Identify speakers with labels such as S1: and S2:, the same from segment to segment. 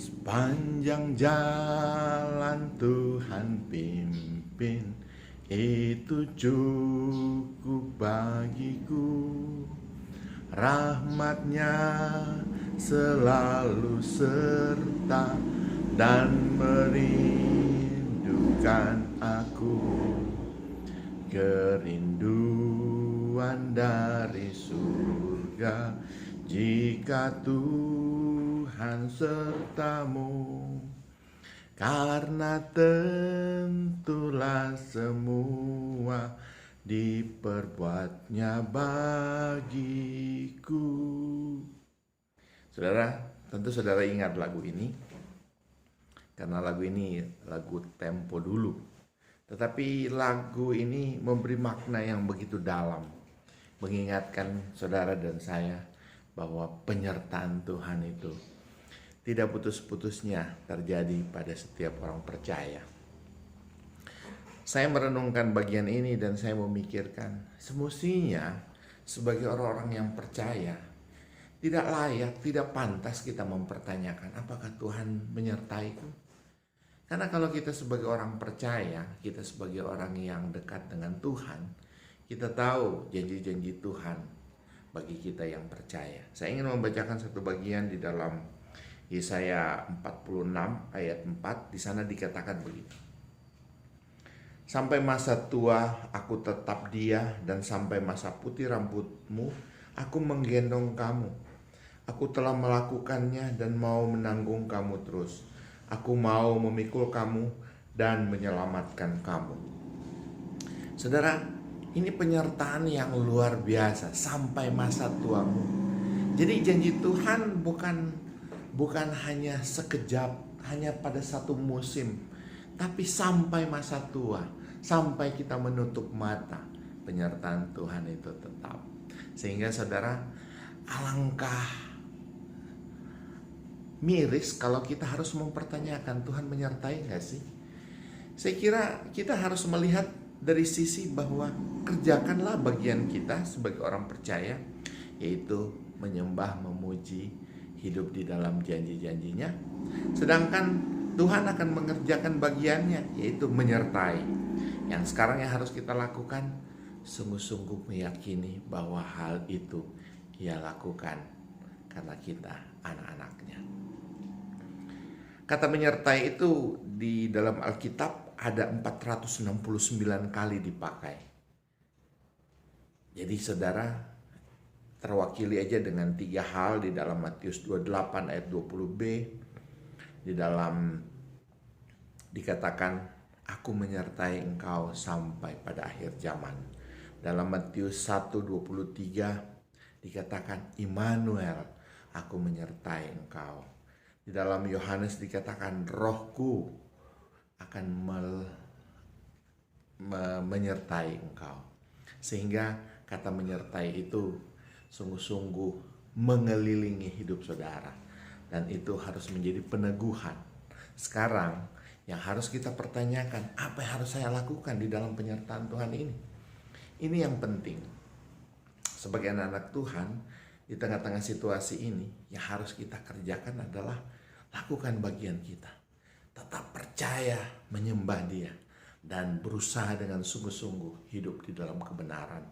S1: Sepanjang jalan Tuhan pimpin, itu cukup bagiku. Rahmat-Nya selalu serta dan merindukan aku. Kerinduan dari surga, jika Tuhan sertamu. Karena tentulah semua diperbuatnya bagiku. Saudara, tentu saudara ingat lagu ini, karena lagu ini lagu tempo dulu. Tetapi lagu ini memberi makna yang begitu dalam, mengingatkan saudara dan saya bahwa penyertaan Tuhan itu tidak putus-putusnya terjadi pada setiap orang percaya. Saya merenungkan bagian ini dan saya memikirkan, semestinya sebagai orang-orang yang percaya, tidak layak, tidak pantas kita mempertanyakan apakah Tuhan menyertaiku. Karena kalau kita sebagai orang percaya, kita sebagai orang yang dekat dengan Tuhan, kita tahu janji-janji Tuhan bagi kita yang percaya. Saya ingin membacakan satu bagian di dalam Yesaya 46 ayat 4. Di sana dikatakan begitu. Sampai masa tua aku tetap dia, dan sampai masa putih rambutmu aku menggendong kamu. Aku telah melakukannya dan mau menanggung kamu terus. Aku mau memikul kamu dan menyelamatkan kamu. Saudara, ini penyertaan yang luar biasa sampai masa tuamu. Jadi janji Tuhan bukan hanya sekejap, hanya pada satu musim, tapi sampai masa tua, sampai kita menutup mata, penyertaan Tuhan itu tetap. Sehingga saudara, alangkah miris kalau kita harus mempertanyakan, Tuhan menyertai gak sih? Saya kira kita harus melihat dari sisi bahwa kerjakanlah bagian kita sebagai orang percaya, yaitu menyembah, memuji, hidup di dalam janji-janjinya. Sedangkan Tuhan akan mengerjakan bagiannya, yaitu menyertai. Yang sekarang yang harus kita lakukan, sungguh-sungguh meyakini bahwa hal itu Ia lakukan karena kita anak-anaknya. Kata menyertai itu di dalam Alkitab ada 469 kali dipakai. Jadi saudara, terwakili aja dengan 3 hal di dalam Matius 28 ayat 20b. Di dalam dikatakan, aku menyertai engkau sampai pada akhir zaman. Dalam Matius 1:23 dikatakan, Immanuel, aku menyertai engkau. Di dalam Yohanes dikatakan, Rohku akan menyertai engkau. Sehingga kata menyertai itu sungguh-sungguh mengelilingi hidup saudara. Dan itu harus menjadi peneguhan. Sekarang yang harus kita pertanyakan, apa yang harus saya lakukan di dalam penyertaan Tuhan ini? Ini yang penting. Sebagai anak-anak Tuhan, di tengah-tengah situasi ini, yang harus kita kerjakan adalah lakukan bagian kita. Tetap percaya, menyembah Dia, dan berusaha dengan sungguh-sungguh hidup di dalam kebenaran.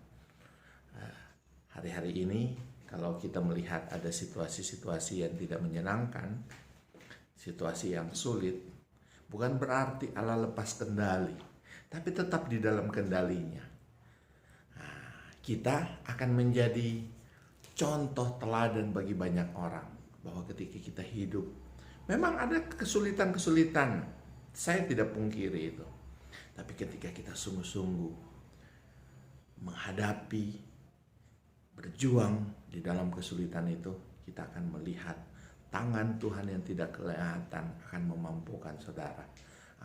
S1: Hari-hari ini, kalau kita melihat ada situasi-situasi yang tidak menyenangkan, situasi yang sulit, bukan berarti Allah lepas kendali, tapi tetap di dalam kendalinya. Kita akan menjadi contoh teladan bagi banyak orang bahwa ketika kita hidup, memang ada kesulitan-kesulitan, saya tidak pungkiri itu. Tapi ketika kita sungguh-sungguh menghadapi, berjuang di dalam kesulitan itu, kita akan melihat tangan Tuhan yang tidak kelihatan akan memampukan saudara,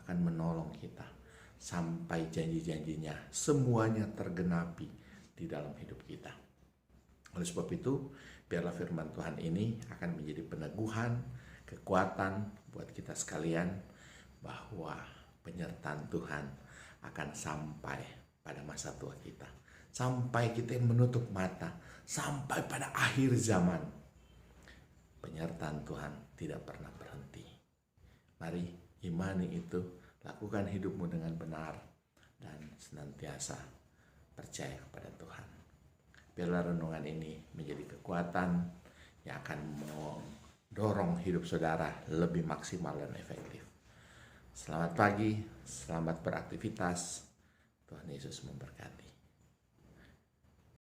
S1: akan menolong kita sampai janji-janjinya semuanya tergenapi di dalam hidup kita. Oleh sebab itu, biarlah firman Tuhan ini akan menjadi peneguhan, kekuatan buat kita sekalian bahwa penyertaan Tuhan akan sampai pada masa tua kita. Sampai kita menutup mata, sampai pada akhir zaman. Penyertaan Tuhan tidak pernah berhenti. Mari imani itu, lakukan hidupmu dengan benar, dan senantiasa percaya kepada Tuhan. Biarlah renungan ini menjadi kekuatan yang akan mendorong hidup saudara lebih maksimal dan efektif. Selamat pagi, selamat beraktivitas. Tuhan Yesus memberkati.